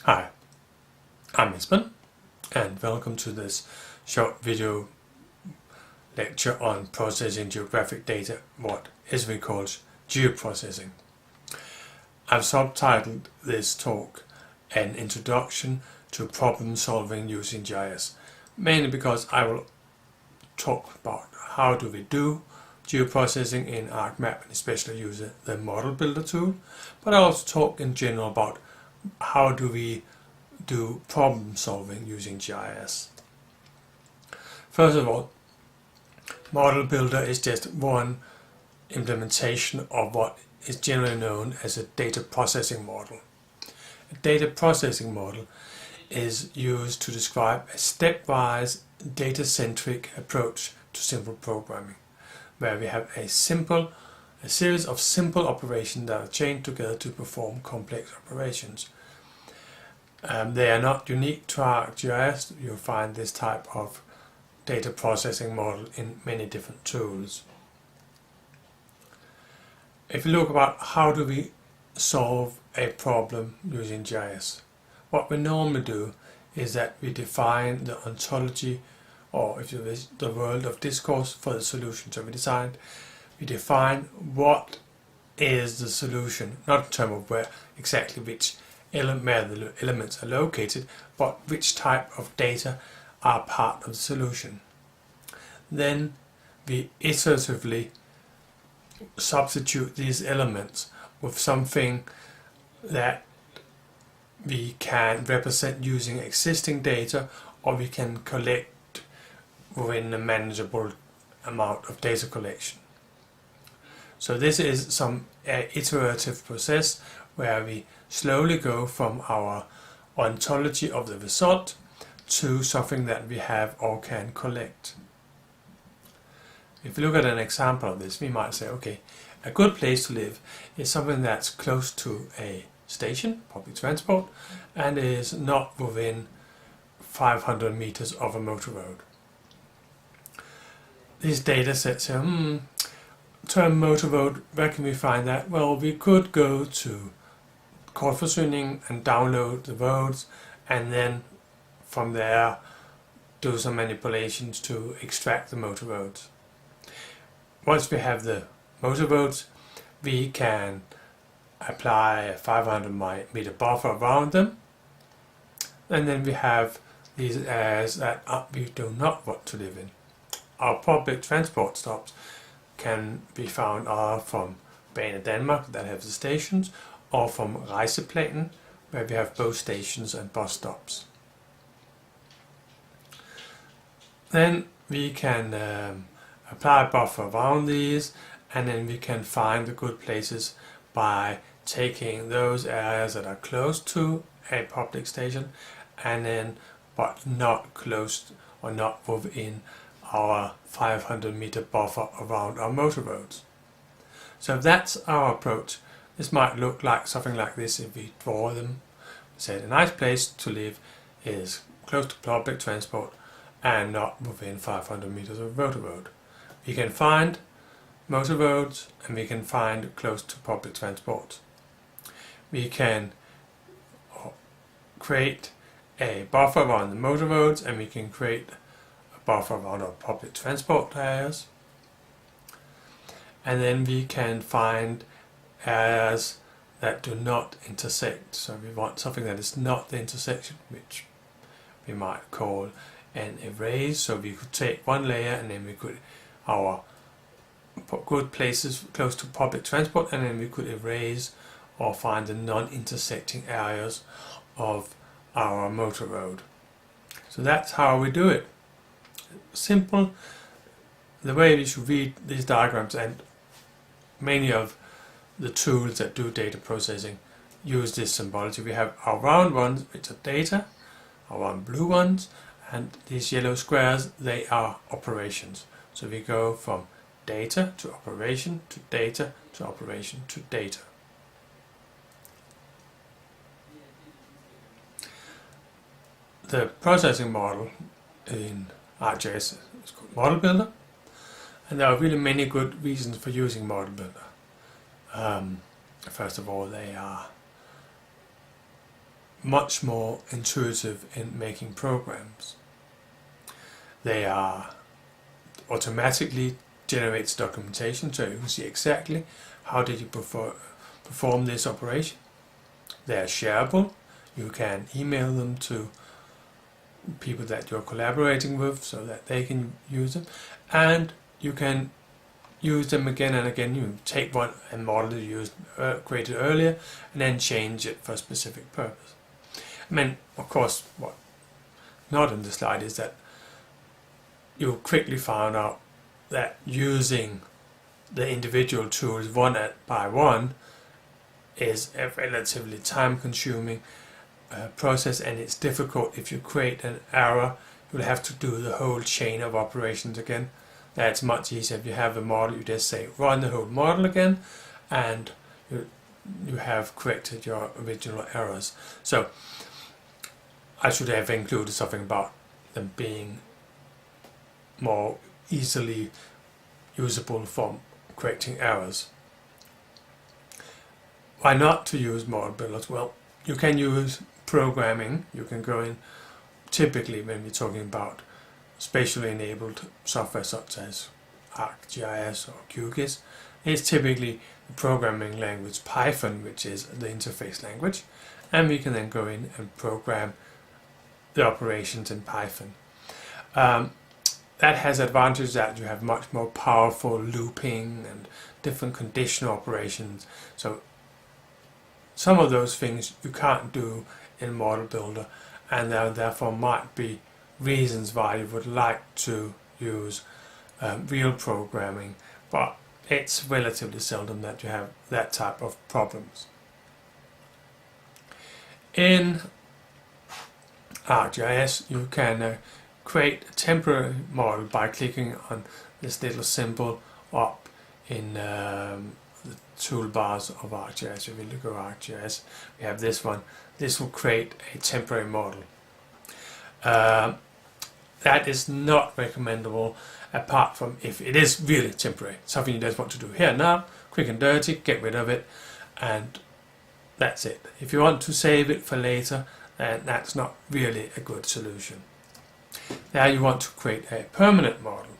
Hi, I'm Xuebin and welcome to this short video lecture on processing geographic data, what ESRI calls geoprocessing. I've subtitled this talk An Introduction to Problem Solving Using GIS, mainly because I will talk about how do we do geoprocessing in ArcMap, and especially use the model builder tool, but I also talk in general about how do we do problem solving using GIS. First of all, model builder is just one implementation of what is generally known as a data processing model. A data processing model is used to describe a stepwise data-centric approach to simple programming, where we have a series of simple operations that are chained together to perform complex operations. They are not unique to ArcGIS. You'll find this type of data processing model in many different tools. If you look about how do we solve a problem using GIS, what we normally do is that we define the ontology, or if you wish, the world of discourse for the solution. So we define what is the solution, not in terms of where exactly which where the elements are located, but which type of data are part of the solution. Then we iteratively substitute these elements with something that we can represent using existing data, or we can collect within a manageable amount of data collection. So this is some iterative process where we slowly go from our ontology of the result to something that we have or can collect. If you look at an example of this, we might say, okay, a good place to live is something that's close to a station, public transport, and is not within 500 meters of a motor road. These data sets say, term motor road, where can we find that? Well, we could go to Kortforsyning and download the roads, and then from there do some manipulations to extract the motor roads. Once we have the motor roads, we can apply a 500 meter buffer around them, and then we have these areas that we do not want to live in. Our public transport stops can be found from Banen Denmark, that have the stations, or from Rejseplanen, where we have both stations and bus stops. Then we can apply a buffer around these, and then we can find the good places by taking those areas that are close to a public station, and then but not close or not within our 500 meter buffer around our motor roads. So that's our approach. This might look like something like this if we draw them. Say a nice place to live is close to public transport and not within 500 meters of a motor road. We can find motor roads and we can find close to public transport. We can create a buffer around the motor roads, and we can create a buffer around our public transport areas. And then we can find areas that do not intersect. So we want something that is not the intersection, which we might call an erase. So we could take one layer, and then we could our good places close to public transport, and then we could erase or find the non-intersecting areas of our motor road. So that's how we do it. Simple. The way we should read these diagrams, and many of the tools that do data processing use this symbology. We have our round ones, which are data, our round blue ones, and these yellow squares, they are operations. So we go from data to operation to data to operation to data. The processing model in ArcGIS is called Model Builder, and there are really many good reasons for using Model Builder. First of all, they are much more intuitive in making programs. They are automatically generates documentation, so you can see exactly how did you perform this operation. They are shareable. You can email them to people that you're collaborating with so that they can use them, and you can use them again and again. You take one and model you used created earlier and then change it for a specific purpose. I mean, of course, what not in the slide is that you quickly found out that using the individual tools one by one is a relatively time-consuming process, and it's difficult. If you create an error, you'll have to do the whole chain of operations again. That's much easier if you have a model. You just say run the whole model again, and you have corrected your original errors. So I should have included something about them being more easily usable for correcting errors. Why not to use model builders? Well, you can use programming. You can go in, typically when we're talking about spatially enabled software such as ArcGIS or QGIS, it's typically the programming language Python, which is the interface language, and we can then go in and program the operations in Python. That has advantages that you have much more powerful looping and different conditional operations. So some of those things you can't do in Model Builder, and there therefore might be reasons why you would like to use real programming, but it's relatively seldom that you have that type of problems. In ArcGIS you can create a temporary model by clicking on this little symbol up in the toolbars of ArcGIS. If you look at ArcGIS, we have this one. This will create a temporary model. That is not recommendable, apart from if it is really temporary, something you just want to do here now, quick and dirty, get rid of it, and that's it. If you want to save it for later, then that's not really a good solution. Now you want to create a permanent model.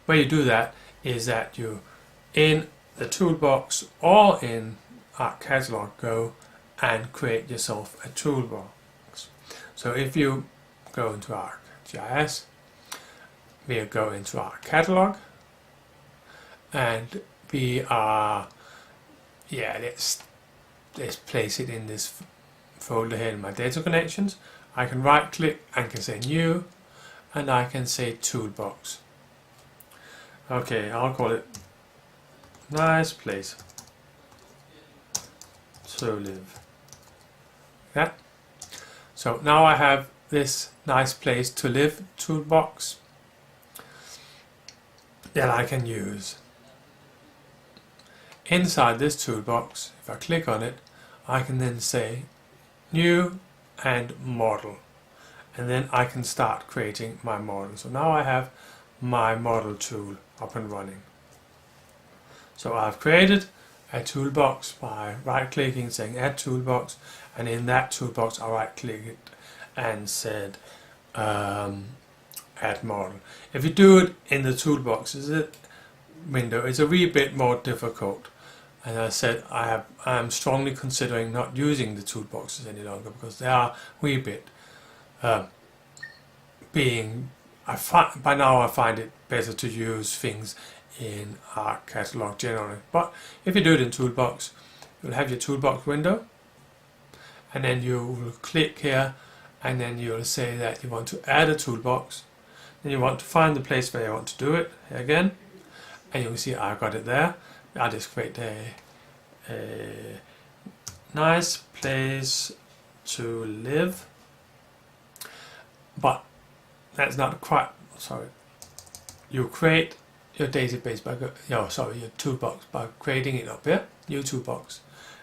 Where you do that is that you, in the toolbox or in ArcCatalog, go and create yourself a toolbox. So if you go into ArcGIS, we'll go into ArcCatalog, and we are, let's place it in this folder here in my data connections. I can right click and can say new, and I can say toolbox. Okay, I'll call it nice place to live. Yeah. So now I have this nice place to live toolbox that I can use. Inside this toolbox, if I click on it, I can then say new and model, and then I can start creating my model. So now I have my model tool up and running. So I've created a toolbox by right clicking, saying add toolbox, and in that toolbox I right click it and said add model. If you do it in the toolboxes window, it's a wee bit more difficult. And I said I am strongly considering not using the toolboxes any longer, because they are a wee bit by now I find it better to use things in ArcCatalog generally. But if you do it in toolbox, you'll have your toolbox window, and then you will click here, and then you'll say that you want to add a toolbox. Then you want to find the place where you want to do it again, and you'll see I got it there. I'll just create a nice place to live, but that's not quite, sorry. You create your database by, your toolbox by creating it up here, new toolbox,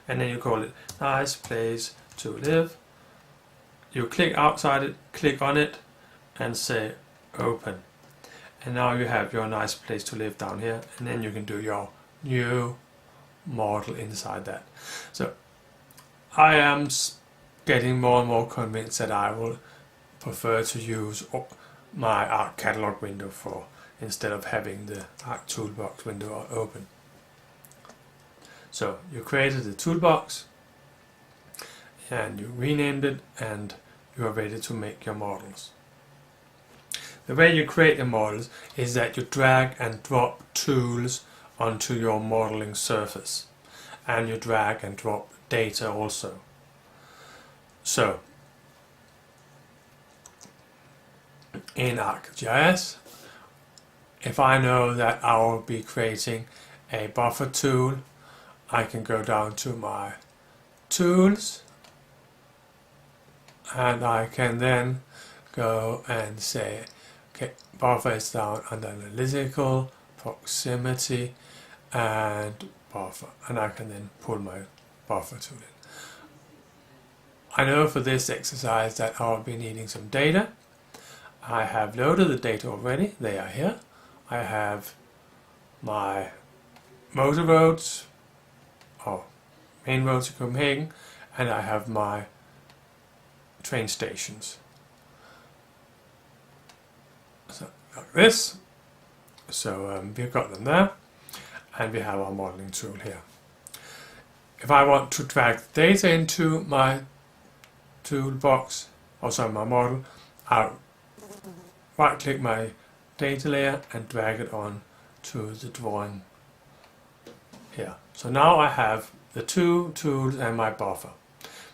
and then you call it nice place to live. You click outside it, click on it, and say open, and now you have your nice place to live down here, and then you can do your new model inside that. So I am getting more and more convinced that I will prefer to use my Arc Catalog window instead of having the Arc Toolbox window open. So you created the toolbox and you renamed it, and you are ready to make your models. The way you create your models is that you drag and drop tools onto your modeling surface, and you drag and drop data also. So in ArcGIS, if I know that I will be creating a buffer tool, I can go down to my tools, and I can then go and say, okay, buffer is down under analytical, proximity, and buffer, and I can then pull my buffer tool in. I know for this exercise that I'll be needing some data. I have loaded the data already, they are here. I have my motor roads, or main roads in Copenhagen, and I have my train stations. So like this. So we've got them there, and we have our modeling tool here. If I want to drag the data into my toolbox, also my model, I'll right click my data layer and drag it on to the drawing here. So now I have the two tools and my buffer.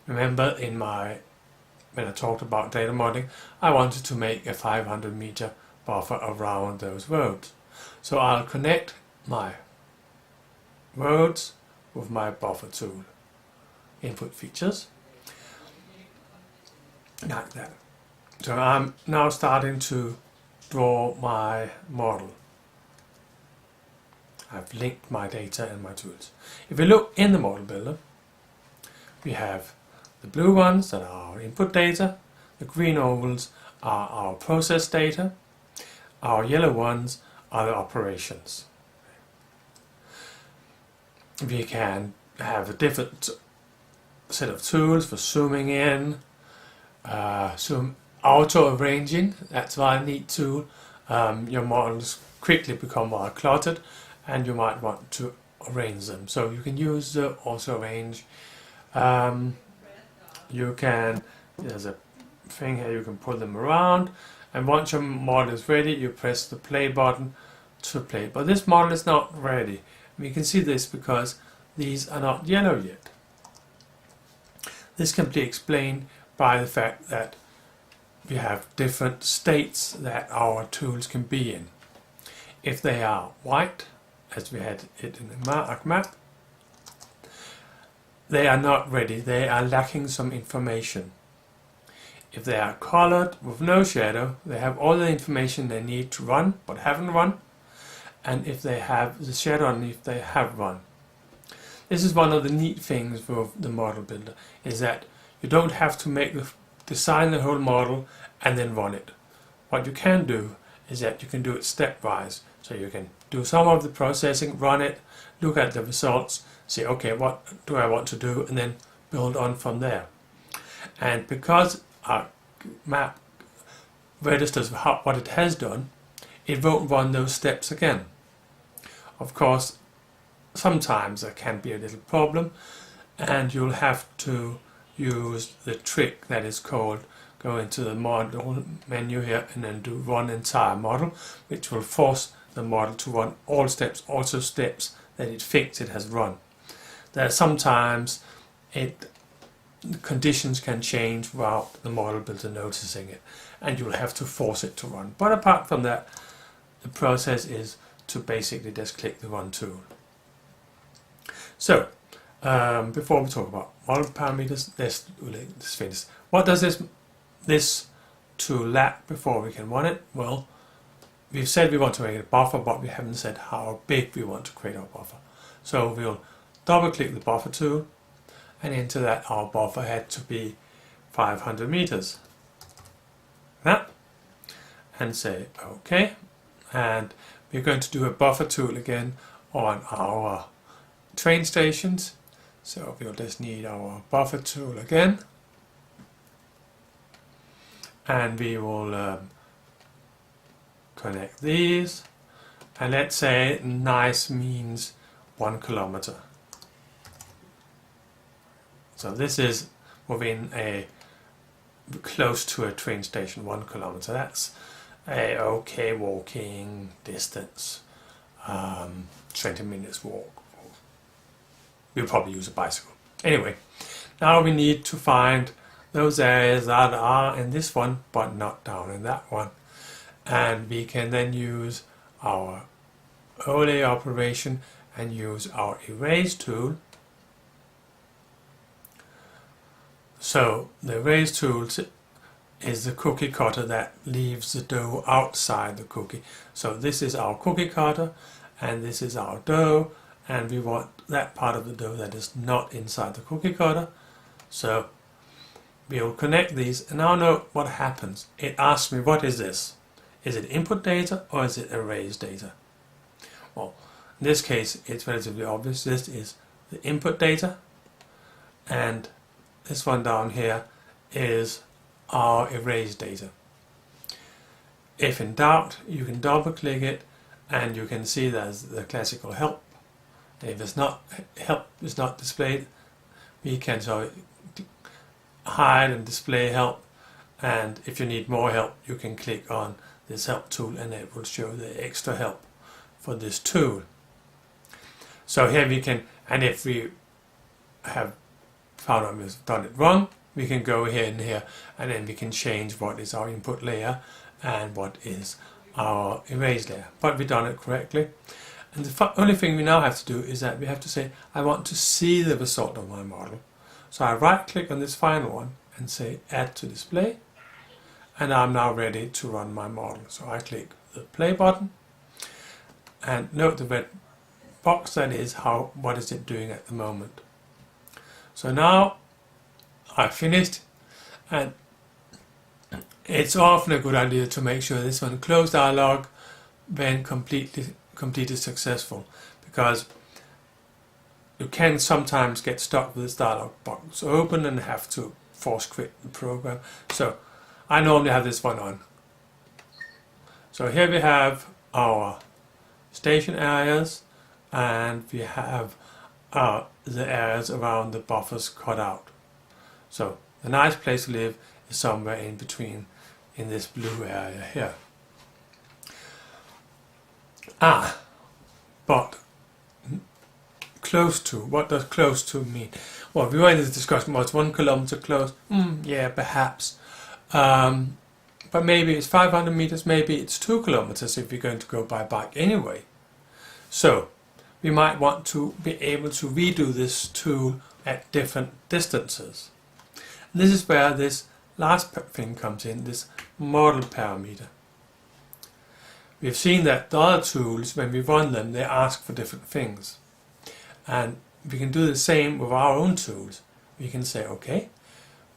Remember when I talked about data modeling, I wanted to make a 500 meter buffer around those roads. So I'll connect my roads with my buffer tool. Input features. Like that. So I'm now starting to draw my model. I've linked my data and my tools. If we look in the model builder, we have the blue ones that are our input data, the green ovals are our process data, our yellow ones are the operations. We can have a different set of tools for zooming in, zoom auto arranging, that's a neat tool. Your models quickly become more cluttered and you might want to arrange them. So you can use the auto arrange. There's a thing here, you can pull them around, and once your model is ready you press the play button to play. But this model is not ready. We can see this because these are not yellow yet. This can be explained by the fact that we have different states that our tools can be in. If they are white, as we had it in the arcmap, they are not ready, they are lacking some information. If they are colored with no shadow, they have all the information they need to run but haven't run, and if they have the shadow underneath, they have run. This is one of the neat things with the model builder, is that you don't have to design the whole model and then run it. What you can do is that you can do it stepwise. So you can do some of the processing, run it, look at the results, say, okay, what do I want to do, and then build on from there. And because our map registers what it has done, it won't run those steps again. Of course, sometimes there can be a little problem, and you'll have to use the trick that is called go into the model menu here and then do run entire model, which will force the model to run all steps, also steps that it thinks it has run. There are sometimes conditions can change without the model builder noticing it, and you'll have to force it to run. But apart from that, the process is to basically just click the run tool. So before we talk about model parameters, let's finish. What does this tool lack before we can run it? Well, we've said we want to create a buffer, but we haven't said how big we want to create our buffer. So we'll double click the buffer tool, and into that our buffer had to be 500 meters. That, and say OK, and we're going to do a buffer tool again on our train stations. So we'll just need our buffer tool again, and we will connect these, and let's say nice means 1 kilometer. So this is within a close to a train station, 1 kilometer. That's a okay walking distance, 20 minutes walk. We'll probably use a bicycle. Anyway, now we need to find those areas that are in this one but not down in that one, and we can then use our overlay operation and use our erase tool. So the erase tool is the cookie cutter that leaves the dough outside the cookie. So this is our cookie cutter and this is our dough, and we want that part of the dough that is not inside the cookie cutter. So we will connect these, and now note what happens. It asks me, what is this? Is it input data or is it erase data? Well, in this case it's relatively obvious. This is the input data, and this one down here is our erase data. If in doubt, you can double click it and you can see there's the classical help. If it's not, help is not displayed, we can hide and display help, and if you need more help you can click on this help tool and it will show the extra help for this tool. So here we can, and if we have found out we've done it wrong, we can go here and here, and then we can change what is our input layer and what is our erase layer. But we've done it correctly. And the only thing we now have to do is that we have to say, I want to see the result of my model. So I right click on this final one and say add to display, and I'm now ready to run my model. So I click the play button, and note the red box, that is what is it doing at the moment. So now I've finished, and it's often a good idea to make sure this one close dialog when completed successful, because you can sometimes get stuck with this dialog box open and have to force quit the program. So I normally have this one on. So here we have our station areas, and we have the areas around the buffers cut out. So the nice place to live is somewhere in between, in this blue area here. But close to, what does close to mean? Well, we were in this discussion, was 1 kilometer close? Yeah, perhaps. But maybe it's 500 meters, maybe it's 2 kilometers if you're going to go by bike anyway. So we might want to be able to redo this tool at different distances. And this is where this last thing comes in, this model parameter. We've seen that the other tools, when we run them, they ask for different things. And we can do the same with our own tools. We can say, okay,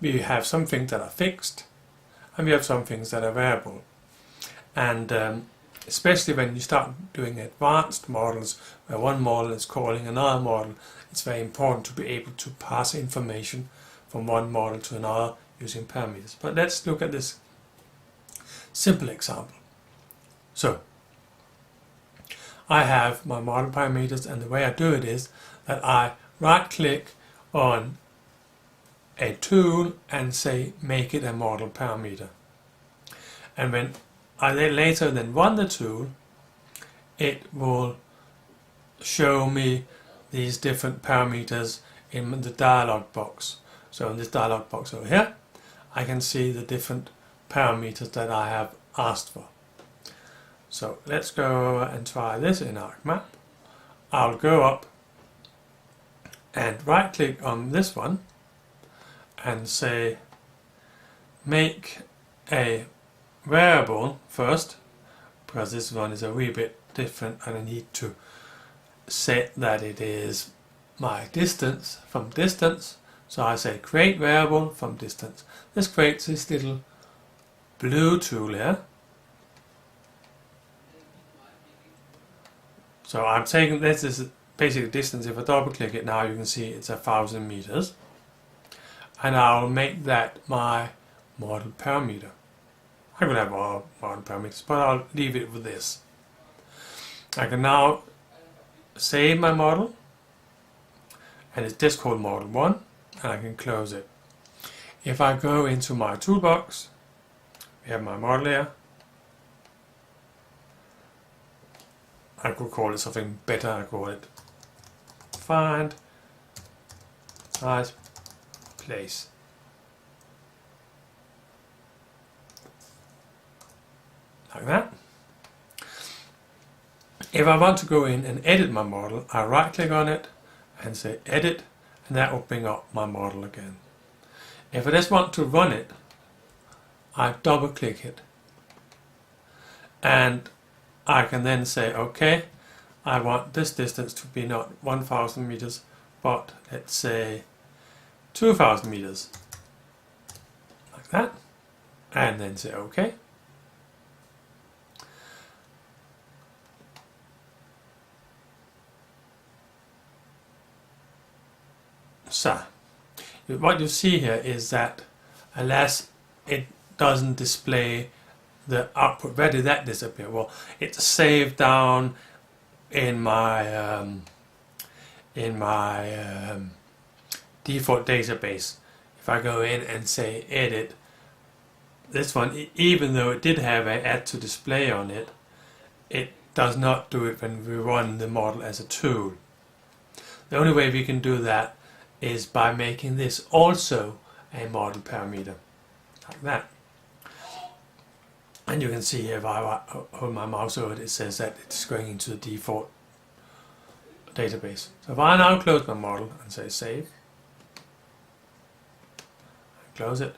we have some things that are fixed, and we have some things that are variable. And especially when you start doing advanced models, where one model is calling another model, it's very important to be able to pass information from one model to another using parameters. But let's look at this simple example. So I have my model parameters, and the way I do it is that I right click on a tool and say make it a model parameter. And when I then later run the tool, it will show me these different parameters in the dialog box. So in this dialog box over here, I can see the different parameters that I have asked for. So let's go and try this in ArcMap. I'll go up and right click on this one and say make a variable first, because this one is a wee bit different and I need to set that it is my distance from distance. So I say create variable from distance. This creates this little blue tool here. So I'm taking this is basically distance. If I double click it now, you can see it's 1,000 meters, and I'll make that my model parameter. I could have more model parameters, but I'll leave it with this. I can now save my model, and it's just called model 1, and I can close it. If I go into my toolbox, we have my model here. I could call it something better. I call it find nice place. Like that. If I want to go in and edit my model, I right click on it and say edit, and that will bring up my model again. If I just want to run it, I double click it, and I can then say, okay, I want this distance to be not 1000 meters, but let's say 2000 meters, like that, and then say okay. So, what you see here is that, alas, it doesn't display the output. Where did that disappear? Well, it's saved down in my default database. If I go in and say edit, this one, even though it did have an add to display on it, it does not do it when we run the model as a tool. The only way we can do that is by making this also a model parameter, like that. And you can see here, if I hold my mouse over it, it says that it's going into the default database. So if I now close my model and say save, and close it,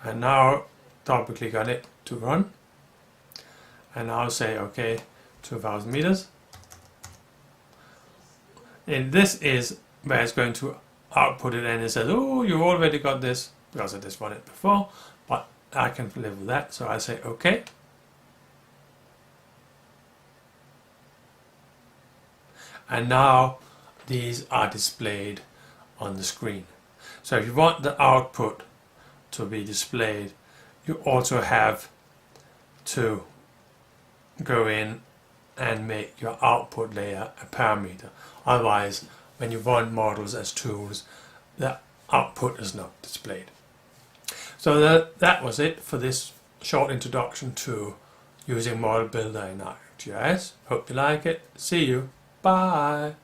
and now double click on it to run, and now say okay, 2000 meters, and this is where it's going to output it, and it says, oh, you already got this, because I just run it before, but I can live with that, so I say okay. And now these are displayed on the screen. So if you want the output to be displayed, you also have to go in and make your output layer a parameter. Otherwise, when you run models as tools, the output is not displayed. So that was it for this short introduction to using Model Builder in ArcGIS. Hope you like it. See you. Bye.